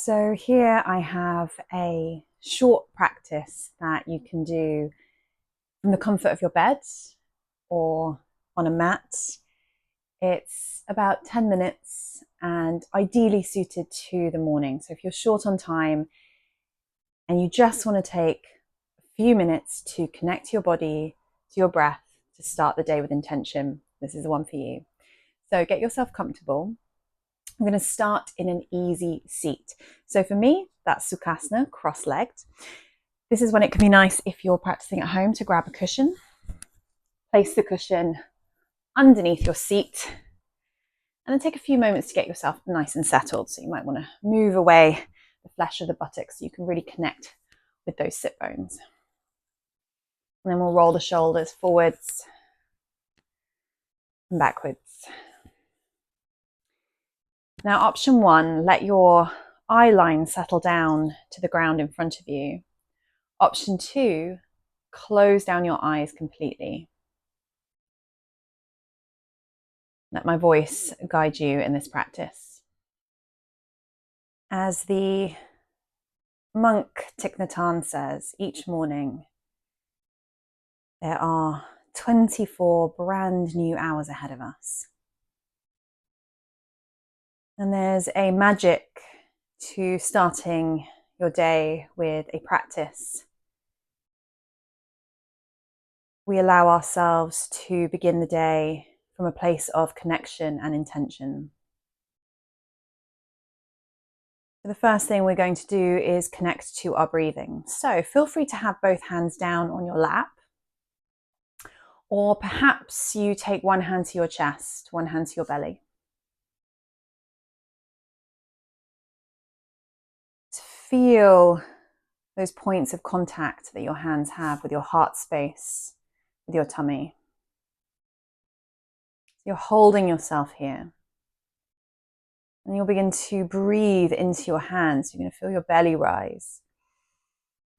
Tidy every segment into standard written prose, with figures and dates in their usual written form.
So here I have a short practice that you can do from the comfort of your bed or on a mat. It's about 10 minutes and ideally suited to the morning. So if you're short on time and you just want to take a few minutes to connect to your body, to your breath, to start the day with intention, this is the one for you. So get yourself comfortable. I'm going to start in an easy seat. So for me, that's Sukhasana, cross-legged. This is when it can be nice if you're practicing at home to grab a cushion. Place the cushion underneath your seat and then take a few moments to get yourself nice and settled. So you might want to move away the flesh of the buttocks so you can really connect with those sit bones. And then we'll roll the shoulders forwards and backwards. Now, option one, let your eye line settle down to the ground in front of you. Option two, close down your eyes completely. Let my voice guide you in this practice. As the monk Thich Nhat Hanh says, each morning there are 24 brand new hours ahead of us. And there's a magic to starting your day with a practice. We allow ourselves to begin the day from a place of connection and intention. The first thing we're going to do is connect to our breathing. So feel free to have both hands down on your lap, or perhaps you take one hand to your chest, one hand to your belly. To feel those points of contact that your hands have with your heart space, with your tummy. You're holding yourself here. And you'll begin to breathe into your hands. You're going to feel your belly rise,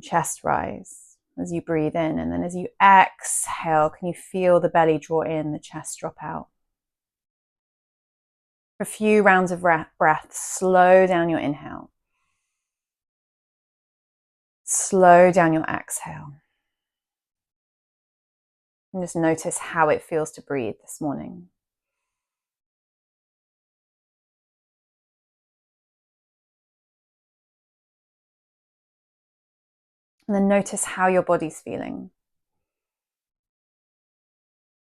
chest rise as you breathe in. And then as you exhale, can you feel the belly draw in, the chest drop out? For a few rounds of breath, slow down your inhale. Slow down your exhale. And just notice how it feels to breathe this morning. And then notice how your body's feeling.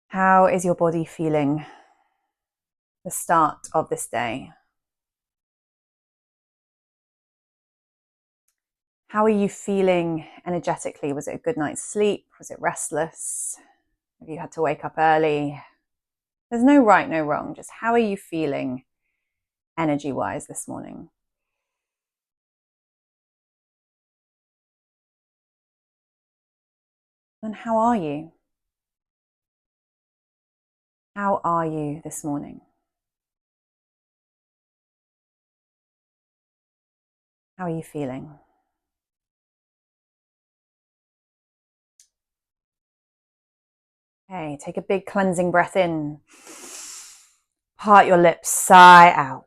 How is your body feeling the start of this day? How are you feeling energetically? Was it a good night's sleep? Was it restless? Have you had to wake up early? There's no right, no wrong. Just how are you feeling energy-wise this morning? And how are you? How are you this morning? How are you feeling? Okay, take a big cleansing breath in. Part your lips, sigh out.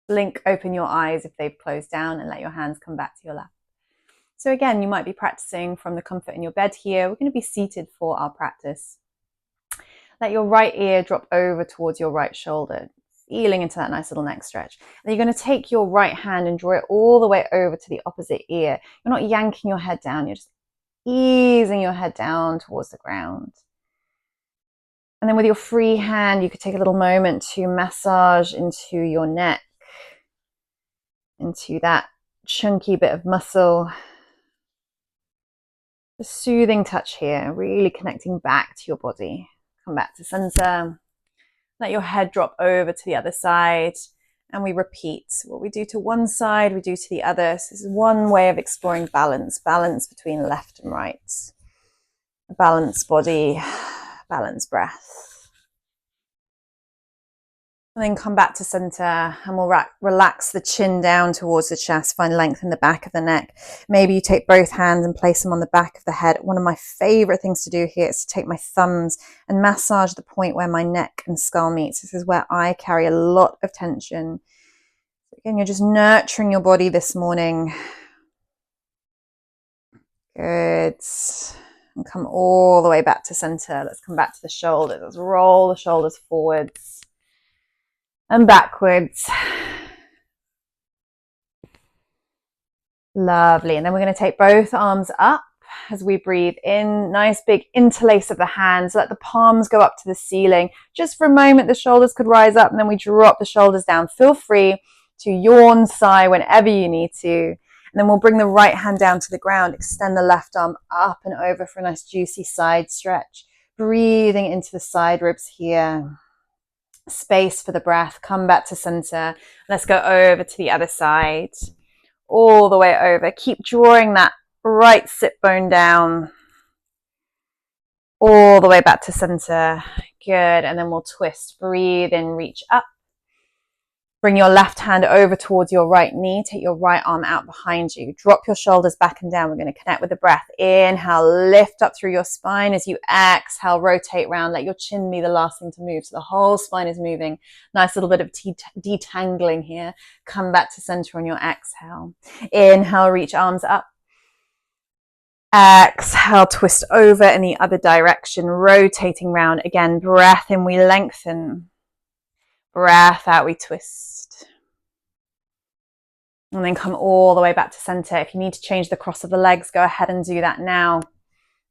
Blink open your eyes if they've closed down and let your hands come back to your lap. So again, you might be practicing from the comfort in your bed here. We're going to be seated for our practice. Let your right ear drop over towards your right shoulder, feeling into that nice little neck stretch. And you're going to take your right hand and draw it all the way over to the opposite ear. You're not yanking your head down, you're just easing your head down towards the ground. And then with your free hand, you could take a little moment to massage into your neck, into that chunky bit of muscle. A soothing touch here, really connecting back to your body. Come back to center. Let your head drop over to the other side. And we repeat. What we do to one side, we do to the other. So this is one way of exploring balance. Balance between left and right. A balanced body, balanced breath. And then come back to center, and we'll relax the chin down towards the chest, find length in the back of the neck. Maybe you take both hands and place them on the back of the head. One of my favorite things to do here is to take my thumbs and massage the point where my neck and skull meets. This is where I carry a lot of tension. Again, you're just nurturing your body this morning. Good. And come all the way back to center. Let's come back to the shoulders. Let's roll the shoulders forwards and backwards. Lovely. And then we're going to take both arms up as we breathe in. Nice big interlace of the hands. Let the palms go up to the ceiling. Just for a moment, the shoulders could rise up, and then we drop the shoulders down. Feel free to yawn, sigh whenever you need to. And then we'll bring the right hand down to the ground. Extend the left arm up and over for a nice juicy side stretch. Breathing into the side ribs here. Space for the breath. Come back to center. Let's go over to the other side. All the way over. Keep drawing that right sit bone down. All the way back to center. Good. And then we'll twist. Breathe in, reach up. Bring your left hand over towards your right knee. Take your right arm out behind you. Drop your shoulders back and down. We're going to connect with the breath. Inhale, lift up through your spine. As you exhale, rotate around. Let your chin be the last thing to move. So the whole spine is moving. Nice little bit of detangling here. Come back to center on your exhale. Inhale, reach arms up. Exhale, twist over in the other direction, rotating round. Again, breath in, we lengthen. Breath out, we twist. And then come all the way back to center. If you need to change the cross of the legs, go ahead and do that now.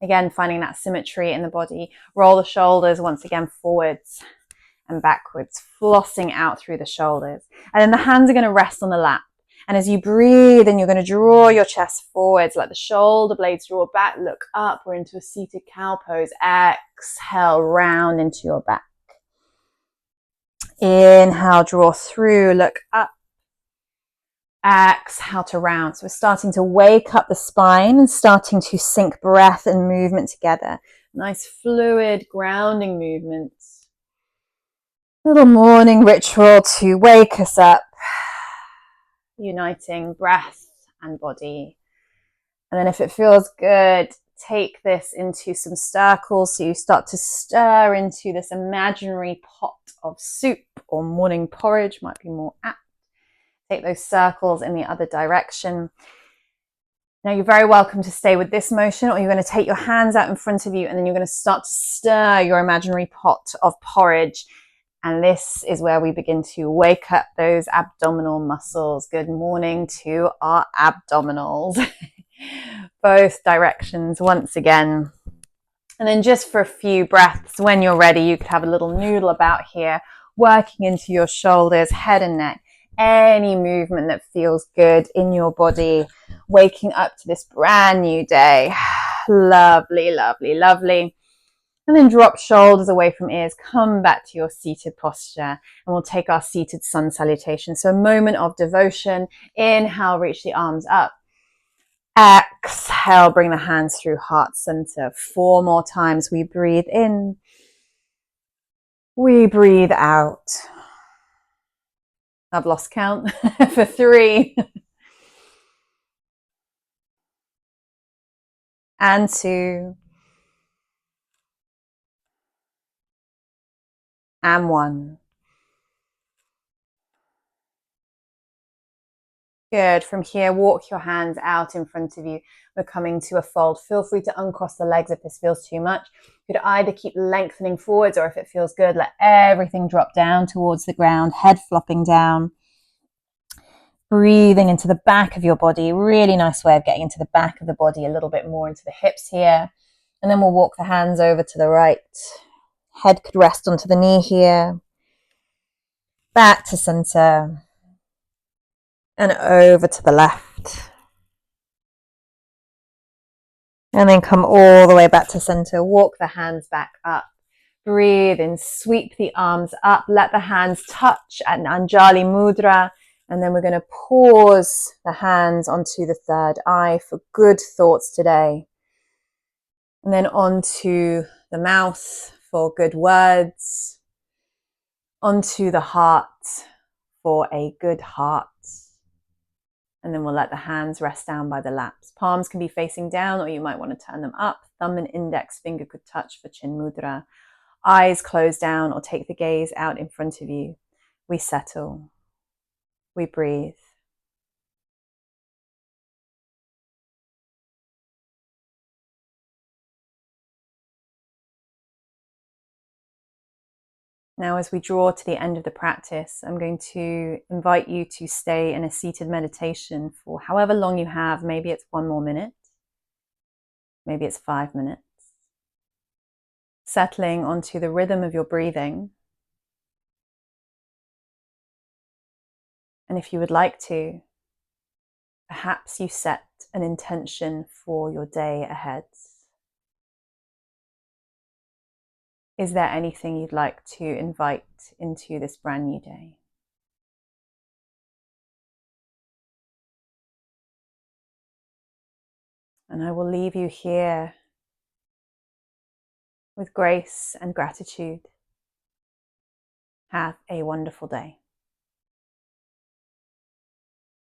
Again, finding that symmetry in the body. Roll the shoulders once again forwards and backwards, flossing out through the shoulders. And then the hands are going to rest on the lap. And as you breathe in, you're going to draw your chest forwards, let the shoulder blades draw back, look up. We're into a seated cow pose. Exhale, round into your back. Inhale, draw through, look up. Exhale to round. So we're starting to wake up the spine and starting to sync breath and movement together. Nice fluid grounding movements. Little morning ritual to wake us up, uniting breath and body. And then if it feels good, take this into some circles. So you start to stir into this imaginary pot of soup or morning porridge, might be more apt. Take those circles in the other direction. Now you're very welcome to stay with this motion, or you're going to take your hands out in front of you and then you're going to start to stir your imaginary pot of porridge. And this is where we begin to wake up those abdominal muscles. Good morning to our abdominals. Both directions once again. And then just for a few breaths, when you're ready, you could have a little noodle about here, working into your shoulders, head and neck. Any movement that feels good in your body, waking up to this brand new day. Lovely, lovely, lovely. And then drop shoulders away from ears, come back to your seated posture, and we'll take our seated sun salutation. So a moment of devotion. Inhale, reach the arms up. Exhale, bring the hands through heart center. 4 more times. We breathe in. We breathe out. I've lost count for 3. And 2. And 1. Good. From here, walk your hands out in front of you. We're coming to a fold. Feel free to uncross the legs if this feels too much. You could either keep lengthening forwards, or if it feels good, let everything drop down towards the ground, head flopping down. Breathing into the back of your body. Really nice way of getting into the back of the body, a little bit more into the hips here. And then we'll walk the hands over to the right. Head could rest onto the knee here. Back to center. And over to the left. And then come all the way back to center. Walk the hands back up. Breathe in, sweep the arms up. Let the hands touch at Anjali Mudra. And then we're going to pause the hands onto the third eye for good thoughts today. And then onto the mouth for good words. onto the heart for a good heart. And then we'll let the hands rest down by the laps. Palms can be facing down, or you might want to turn them up. Thumb and index finger could touch for Chin Mudra. Eyes close down, or take the gaze out in front of you. We settle. We breathe. Now, as we draw to the end of the practice, I'm going to invite you to stay in a seated meditation for however long you have. Maybe it's 1 more minute. Maybe it's 5 minutes. Settling onto the rhythm of your breathing. And if you would like to, perhaps you set an intention for your day ahead. Is there anything you'd like to invite into this brand new day? And I will leave you here with grace and gratitude. Have a wonderful day.